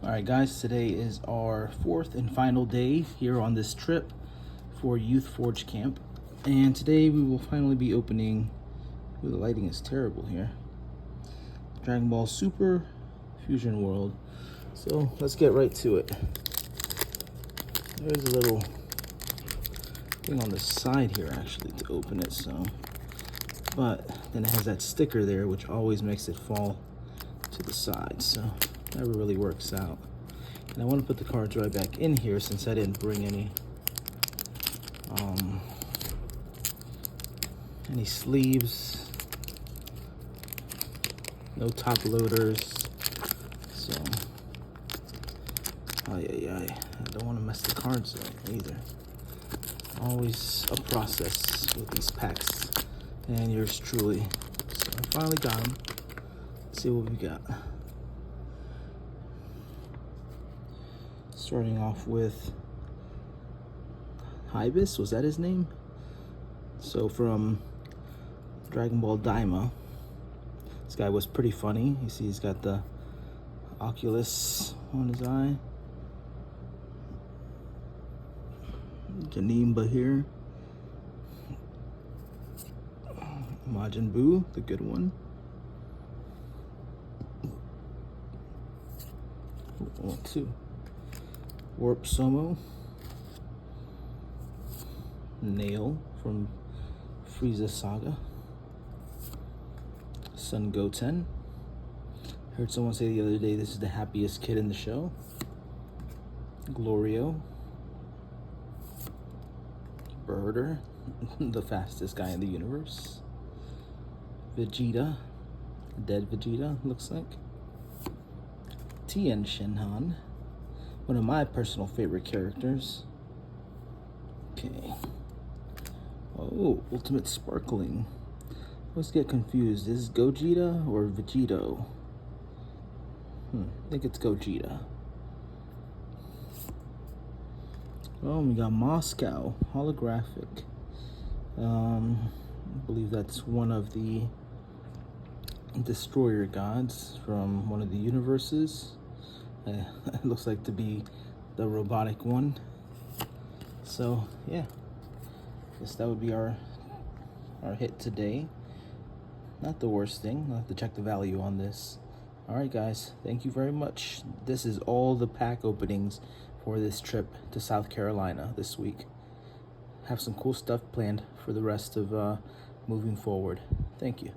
All right, guys, today is our fourth and final day here on this trip for Youth Forge Camp. And today we will finally be opening, ooh, the lighting is terrible here, Dragon Ball Super Fusion World. So let's get right to it. There's a little thing on the side here actually to open it, but then it has that sticker there which always makes it fall to the side, so never really works out. And I want to put the cards right back in here since I didn't bring any sleeves, no top loaders, so I don't want to mess the cards up either. Always a process with these packs, and yours truly. So I finally got them. Let's see what we got. Starting off with Hybis, was that his name? So from Dragon Ball Daima. This guy was pretty funny. You see he's got the Oculus on his eye. Janemba here. Majin Buu, the good one. Oh, two. Warp Somo. Nail from Frieza Saga. Son Goten. Heard someone say the other day this is the happiest kid in the show. Glorio. Birder, the fastest guy in the universe. Vegeta, dead Vegeta, looks like. Tien Shinhan, one of my personal favorite characters. Okay. Oh, Ultimate Sparkling. Let's get confused. Is this Gogeta or Vegito? I think it's Gogeta. Oh, we got Moscow, holographic. I believe that's one of the destroyer gods from one of the universes. It looks like to be the robotic one. So yeah, guess that would be our hit today. Not the worst thing. I'll have to check the value on this. All right, guys, thank you very much. This is all the pack openings for this trip to South Carolina this week. Have some cool stuff planned for the rest of moving forward. Thank you.